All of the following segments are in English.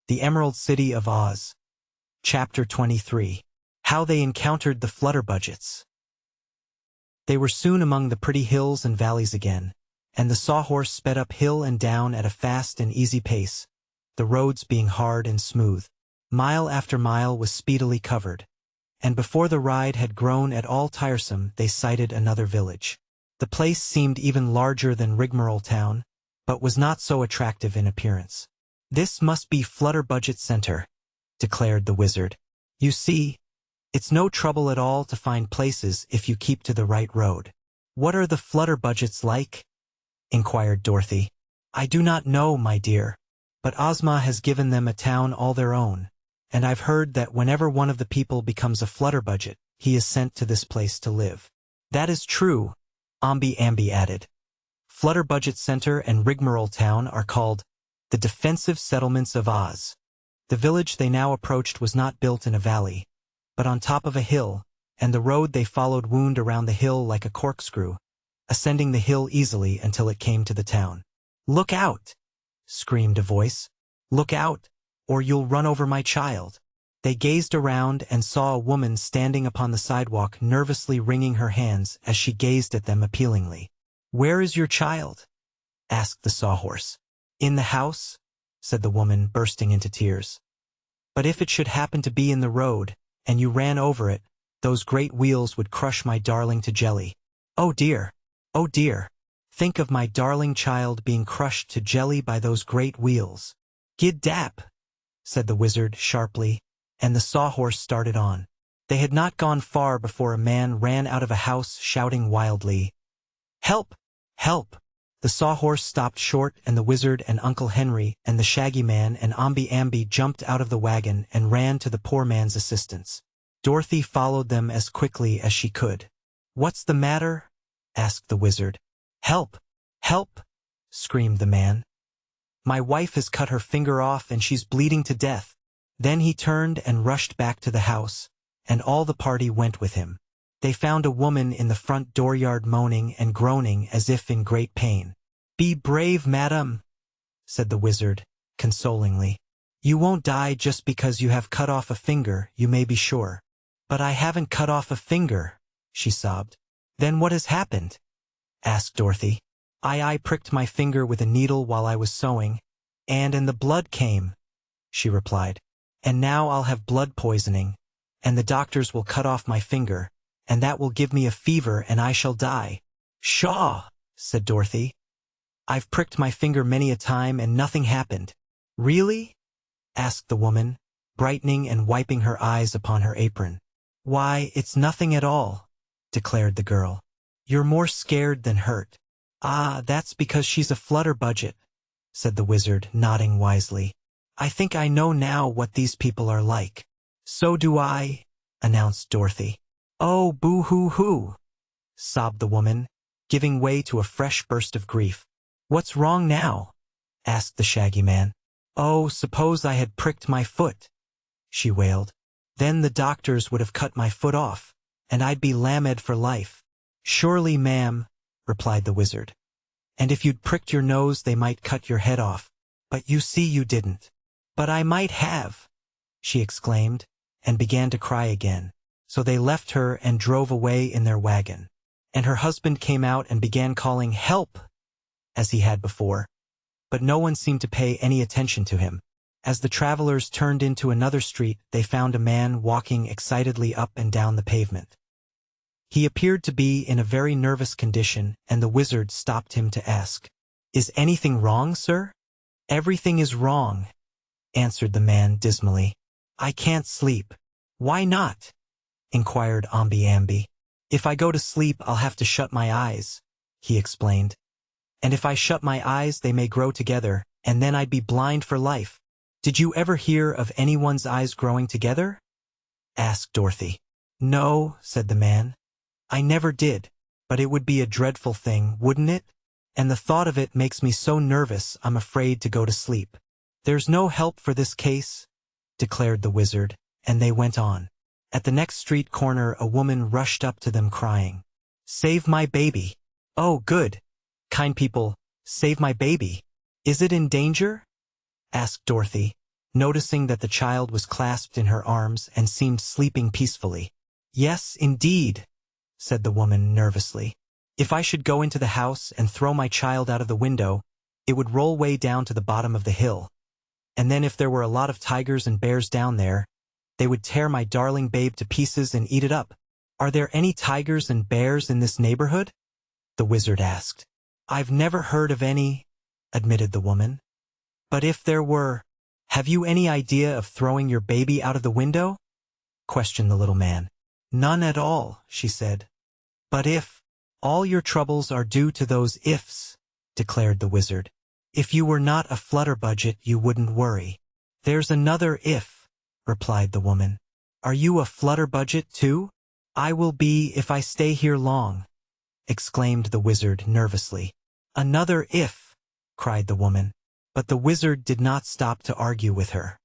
The Emerald City of Oz. Chapter 23. How They Encountered the Flutterbudgets. They were soon among the pretty hills and valleys again, and the sawhorse sped up hill and down at a fast and easy pace, the roads being hard and smooth. Mile after mile was speedily covered, and before the ride had grown at all tiresome they sighted another village. The place seemed even larger than Rigmarole Town, but was not so attractive in appearance. "This must be Flutterbudget Center," declared the wizard. "You see, it's no trouble at all to find places if you keep to the right road." "What are the Flutterbudgets like?" inquired Dorothy. "I do not know, my dear, but Ozma has given them a town all their own, and I've heard that whenever one of the people becomes a Flutterbudget, he is sent to this place to live." "That is true," Ambi added. "Flutterbudget Center and Rigmarole Town are called the defensive settlements of Oz." The village they now approached was not built in a valley, but on top of a hill, and the road they followed wound around the hill like a corkscrew, ascending the hill easily until it came to the town. "Look out!" screamed a voice. "Look out, or you'll run over my child." They gazed around and saw a woman standing upon the sidewalk nervously wringing her hands as she gazed at them appealingly. "Where is your child?" asked the sawhorse. "In the house," said the woman, bursting into tears. "But if it should happen to be in the road, and you ran over it, those great wheels would crush my darling to jelly." "Oh dear! Oh dear! Think of my darling child being crushed to jelly by those great wheels." "Gid dap!" said the wizard sharply, and the sawhorse started on. They had not gone far before a man ran out of a house shouting wildly, "Help! Help!" The sawhorse stopped short, and the wizard and Uncle Henry and the Shaggy Man and Ambi jumped out of the wagon and ran to the poor man's assistance. Dorothy followed them as quickly as she could. "What's the matter?" asked the wizard. "Help! Help!" screamed the man. "My wife has cut her finger off and she's bleeding to death." Then he turned and rushed back to the house, and all the party went with him. They found a woman in the front dooryard moaning and groaning as if in great pain. "Be brave, madam," said the wizard, consolingly. "You won't die just because you have cut off a finger, you may be sure." "But I haven't cut off a finger," she sobbed. "Then what has happened?" asked Dorothy. I pricked my finger with a needle while I was sewing, and the blood came," she replied. "And now I'll have blood poisoning, and the doctors will cut off my finger, and that will give me a fever and I shall die." "Pshaw!" said Dorothy. "I've pricked my finger many a time and nothing happened." "Really?" asked the woman, brightening and wiping her eyes upon her apron. "Why, it's nothing at all," declared the girl. "You're more scared than hurt." "Ah, that's because she's a Flutterbudget," said the wizard, nodding wisely. "I think I know now what these people are like." "So do I," announced Dorothy. "Oh, boo-hoo-hoo," sobbed the woman, giving way to a fresh burst of grief. "What's wrong now?" asked the Shaggy Man. "Oh, suppose I had pricked my foot," she wailed. "Then the doctors would have cut my foot off, and I'd be lamed for life." "Surely, ma'am," replied the wizard. "And if you'd pricked your nose they might cut your head off. But you see you didn't." "But I might have," she exclaimed, and began to cry again. So they left her and drove away in their wagon. And her husband came out and began calling "Help!" as he had before. But no one seemed to pay any attention to him. As the travelers turned into another street, they found a man walking excitedly up and down the pavement. He appeared to be in a very nervous condition, and the wizard stopped him to ask, "Is anything wrong, sir?" "Everything is wrong," answered the man dismally. "I can't sleep." "Why not?" inquired Ambi. "If I go to sleep I'll have to shut my eyes," he explained. "And if I shut my eyes they may grow together, and then I'd be blind for life." "Did you ever hear of anyone's eyes growing together?" asked Dorothy. "No," said the man. "I never did, but it would be a dreadful thing, wouldn't it? And the thought of it makes me so nervous I'm afraid to go to sleep." "There's no help for this case," declared the wizard, and they went on. At the next street corner a woman rushed up to them crying, "Save my baby." "Oh, good. Kind people, save my baby. Is it in danger?" asked Dorothy, noticing that the child was clasped in her arms and seemed sleeping peacefully. "Yes, indeed," said the woman nervously. "If I should go into the house and throw my child out of the window, it would roll way down to the bottom of the hill. And then if there were a lot of tigers and bears down there, they would tear my darling babe to pieces and eat it up." "Are there any tigers and bears in this neighborhood?" the wizard asked. "I've never heard of any," admitted the woman. "But if there were, have you any idea of throwing your baby out of the window?" questioned the little man. "None at all," she said. "But if, all your troubles are due to those ifs," declared the wizard. "If you were not a flutterbudget, you wouldn't worry." "There's another if," replied the woman. "Are you a flutterbudget too?" "I will be if I stay here long," exclaimed the wizard nervously. "Another if," cried the woman. But the wizard did not stop to argue with her.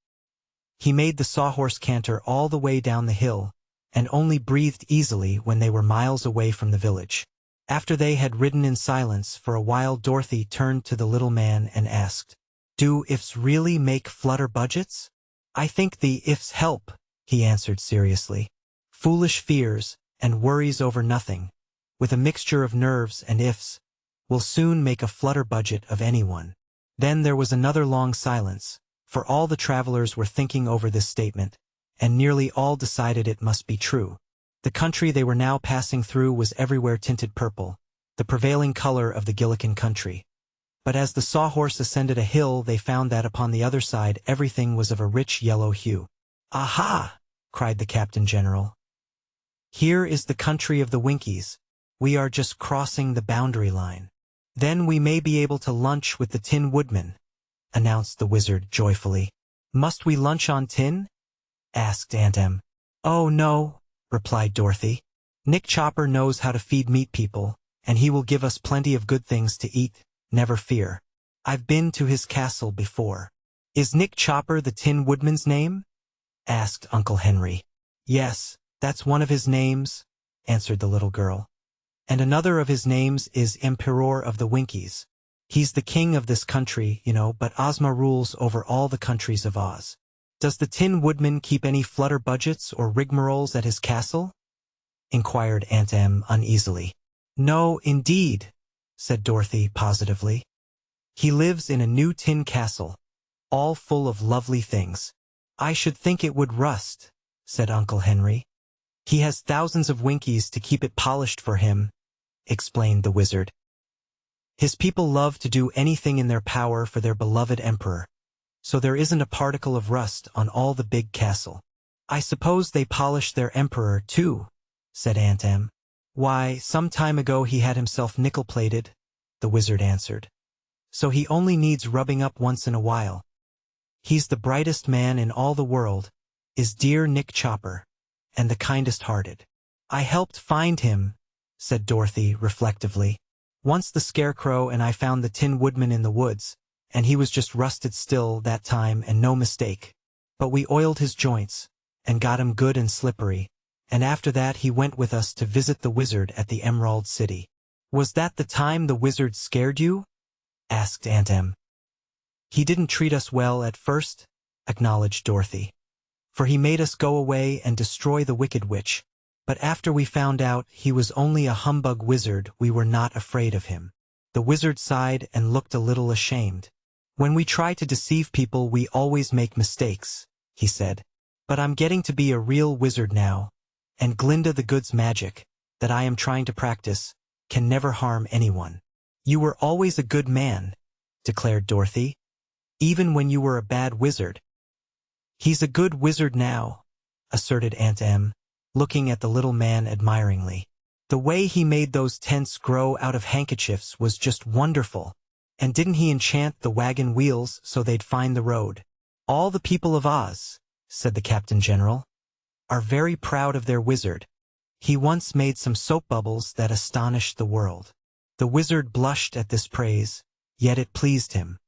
He made the sawhorse canter all the way down the hill, and only breathed easily when they were miles away from the village. After they had ridden in silence for a while, Dorothy turned to the little man and asked, "Do ifs really make flutterbudgets?" "I think the ifs help," he answered seriously. "Foolish fears and worries over nothing, with a mixture of nerves and ifs, will soon make a flutterbudget of anyone." Then there was another long silence, for all the travelers were thinking over this statement, and nearly all decided it must be true. The country they were now passing through was everywhere tinted purple, the prevailing color of the Gillikin country. But as the sawhorse ascended a hill, they found that upon the other side everything was of a rich yellow hue. "Aha!" cried the Captain General. "Here is the country of the Winkies. We are just crossing the boundary line. Then we may be able to lunch with the Tin Woodman," announced the wizard joyfully. "Must we lunch on tin?" asked Aunt Em. "Oh, no," replied Dorothy. "Nick Chopper knows how to feed meat people, and he will give us plenty of good things to eat, never fear. I've been to his castle before." "Is Nick Chopper the Tin Woodman's name?" asked Uncle Henry. "Yes, that's one of his names," answered the little girl. "And another of his names is Emperor of the Winkies. He's the king of this country, you know, but Ozma rules over all the countries of Oz." "Does the Tin Woodman keep any flutterbudgets or rigmaroles at his castle?" inquired Aunt Em uneasily. "No, indeed," said Dorothy positively. "He lives in a new tin castle, all full of lovely things." "I should think it would rust," said Uncle Henry. "He has thousands of Winkies to keep it polished for him," explained the wizard. "His people love to do anything in their power for their beloved emperor, so there isn't a particle of rust on all the big castle." "I suppose they polish their emperor, too," said Aunt Em. "Why, some time ago he had himself nickel-plated," the wizard answered. "So he only needs rubbing up once in a while. He's the brightest man in all the world, is dear Nick Chopper, and the kindest-hearted." "I helped find him," said Dorothy reflectively. "Once the Scarecrow and I found the Tin Woodman in the woods, and he was just rusted still that time and no mistake. But we oiled his joints, and got him good and slippery, and after that he went with us to visit the wizard at the Emerald City." "Was that the time the wizard scared you?" asked Aunt Em. "He didn't treat us well at first," acknowledged Dorothy, "for he made us go away and destroy the Wicked Witch. But after we found out he was only a humbug wizard, we were not afraid of him." The wizard sighed and looked a little ashamed. "When we try to deceive people, we always make mistakes," he said. "But I'm getting to be a real wizard now, and Glinda the Good's magic, that I am trying to practice, can never harm anyone." "You were always a good man," declared Dorothy, "even when you were a bad wizard." "He's a good wizard now," asserted Aunt Em, looking at the little man admiringly. "The way he made those tents grow out of handkerchiefs was just wonderful. And didn't he enchant the wagon wheels so they'd find the road? All the people of Oz," said the Captain General, "are very proud of their wizard. He once made some soap bubbles that astonished the world." The wizard blushed at this praise, yet it pleased him.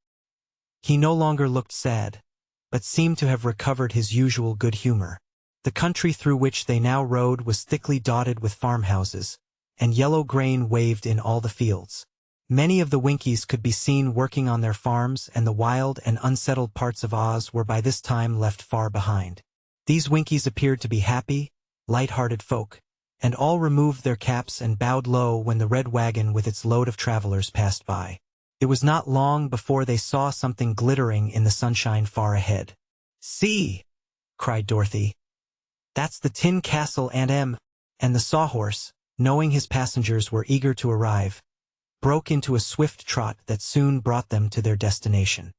He no longer looked sad, but seemed to have recovered his usual good humor. The country through which they now rode was thickly dotted with farmhouses, and yellow grain waved in all the fields. Many of the Winkies could be seen working on their farms, and the wild and unsettled parts of Oz were by this time left far behind. These Winkies appeared to be happy, light-hearted folk, and all removed their caps and bowed low when the red wagon with its load of travelers passed by. It was not long before they saw something glittering in the sunshine far ahead. "See!" cried Dorothy. "That's the Tin Castle, Aunt Em," and the Sawhorse, knowing his passengers were eager to arrive, broke into a swift trot that soon brought them to their destination.